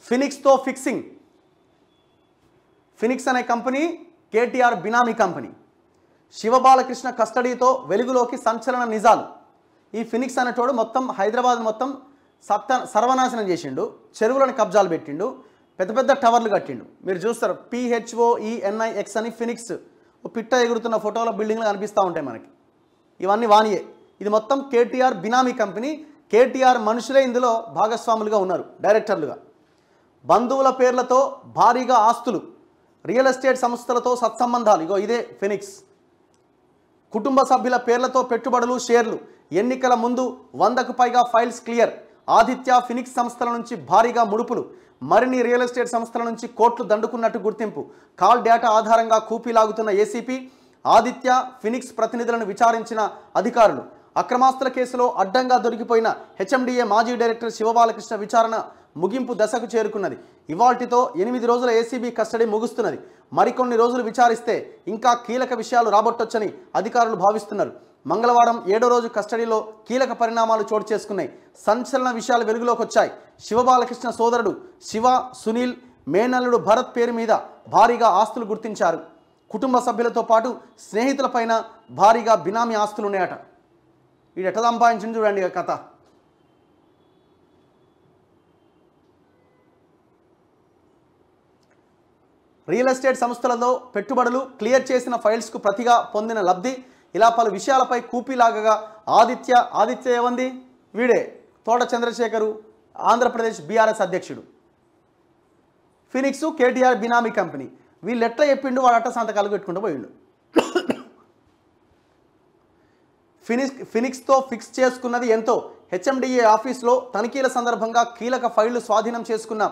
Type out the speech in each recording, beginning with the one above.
ఫినిక్స్తో fixing. Phoenix అనే company KTR బినామీ company. Shiva Balakrishna కస్టడీతో వెలుగులోకి సంచలన నిజాలు. ఈ ఫినిక్స్ అనేటోడు మొత్తం హైదరాబాద్ మొత్తం సర్వనాశనం చేసిండు, చెరువులను కబ్జాలు పెట్టిండు, పెద్ద పెద్ద టవర్లు కట్టిండు. మీరు చూస్తారు PHOENIX అని ఫినిక్స్ పిట్ట ఎగురుతున్న ఫోటోలో బిల్డింగ్లు కనిపిస్తూ ఉంటాయి మనకి. ఇవన్నీ వానియే. ఇది మొత్తం కేటీఆర్ బినామీ కంపెనీ. కేటీఆర్ మనుషులే ఇందులో భాగస్వాములుగా ఉన్నారు, డైరెక్టర్లుగా. బంధువుల పేర్లతో భారీగా ఆస్తులు, రియల్ ఎస్టేట్ సంస్థలతో సత్సంబంధాలు. ఇగో ఇదే ఫినిక్స్. కుటుంబ సభ్యుల పేర్లతో పెట్టుబడులు, షేర్లు. ఎన్నికల ముందు 100కు పైగా ఫైల్స్ క్లియర్. ఆదిత్య, ఫినిక్స్ సంస్థల నుంచి భారీగా ముడుపులు. మరిన్ని రియల్ ఎస్టేట్ సంస్థల నుంచి కోట్లు దండుకున్నట్టు గుర్తింపు. కాల్ డేటా ఆధారంగా కూపీలాగుతున్న ఏసీపీ. ఆదిత్య, ఫినిక్స్ ప్రతినిధులను విచారించిన అధికారులు. అక్రమాస్తుల కేసులో అడ్డంగా దొరికిపోయిన హెచ్ఎండిఏ మాజీ డైరెక్టర్ శివబాలకృష్ణ విచారణ ముగింపు దశకు చేరుకున్నది. ఇవాల్టితో 8 రోజుల ఏసీబీ కస్టడీ ముగుస్తున్నది. మరికొన్ని రోజులు విచారిస్తే ఇంకా కీలక విషయాలు రాబట్టొచ్చని అధికారులు భావిస్తున్నారు. మంగళవారం 7వ రోజు కస్టడీలో కీలక పరిణామాలు చోటు చేసుకున్నాయి. సంచలన విషయాలు వెలుగులోకి వచ్చాయి. శివబాలకృష్ణ సోదరుడు శివ, సునీల్, మేనల్లుడు భరత్ పేరు మీద భారీగా ఆస్తులు గుర్తించారు. కుటుంబ సభ్యులతో పాటు స్నేహితులపైన భారీగా బినామీ ఆస్తులు ఉన్నాయట. వీడు ఎట్లా సంపాదించింది చూడండి కథ. రియల్ ఎస్టేట్ సంస్థలలో పెట్టుబడులు, క్లియర్ చేసిన ఫైల్స్కు ప్రతిగా పొందిన లబ్ధి, ఇలా పలు విషయాలపై కూపీలాగగా ఆదిత్య ఏమంది? వీడే తోట చంద్రశేఖరు, ఆంధ్రప్రదేశ్ బీఆర్ఎస్ అధ్యక్షుడు. ఫినిక్స్ కేటీఆర్ బినామీ కంపెనీ. వీళ్ళు ఎట్లా చెప్పిండు, వాడు అట్ట సంతకాలు పెట్టుకుంటూ పోయిండు. ఫినిక్స్తో ఫిక్స్ చేసుకున్నది ఎంతో. హెచ్ఎండిఏ ఆఫీస్లో తనిఖీల సందర్భంగా కీలక ఫైళ్లు స్వాధీనం చేసుకున్న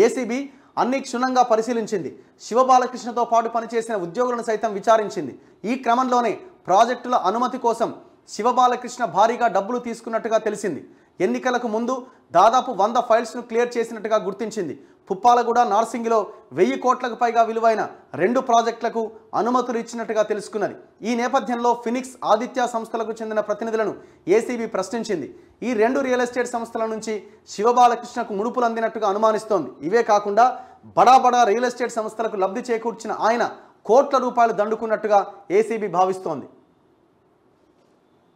ఏసీబీ అన్ని క్షుణ్ణంగా పరిశీలించింది. శివబాలకృష్ణతో పాటు పనిచేసిన ఉద్యోగులను సైతం విచారించింది. ఈ క్రమంలోనే ప్రాజెక్టుల అనుమతి కోసం శివబాలకృష్ణ భారీగా డబ్బులు తీసుకున్నట్టుగా తెలిసింది. ఎన్నికలకు ముందు దాదాపు 100 ఫైల్స్ను క్లియర్ చేసినట్టుగా గుర్తించింది. పుప్పాలగూడ, నార్సింగిలో 1000 కోట్లకు పైగా విలువైన 2 ప్రాజెక్టులకు అనుమతులు ఇచ్చినట్టుగా తెలుసుకున్నది. ఈ నేపథ్యంలో ఫినిక్స్, ఆదిత్య సంస్థలకు చెందిన ప్రతినిధులను ఏసీబీ ప్రశ్నించింది. ఈ 2 రియల్ ఎస్టేట్ సంస్థల నుంచి శివబాలకృష్ణకు ముడుపులు అందినట్టుగా అనుమానిస్తోంది. ఇవే కాకుండా బడా రియల్ ఎస్టేట్ సంస్థలకు లబ్ధి చేకూర్చిన ఆయన కోట్ల రూపాయలు దండుకున్నట్టుగా ఏసీబీ భావిస్తోంది.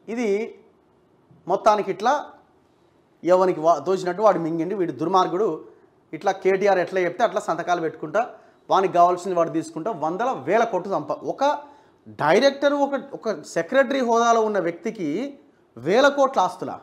ఇది మొత్తానికి ఇట్లా ఎవరికి దోచినట్టు వాడు మింగిండి. వీడు దుర్మార్గుడు. ఇట్లా కేటీఆర్ ఎట్లా చెప్తే అట్లా సంతకాలు పెట్టుకుంటా, వానికి కావాల్సింది వాడు తీసుకుంటా 100,000 కోట్లు ఒక డైరెక్టర్, ఒక సెక్రటరీ హోదాలో ఉన్న వ్యక్తికి 1000 కోట్ల ఆస్తులా?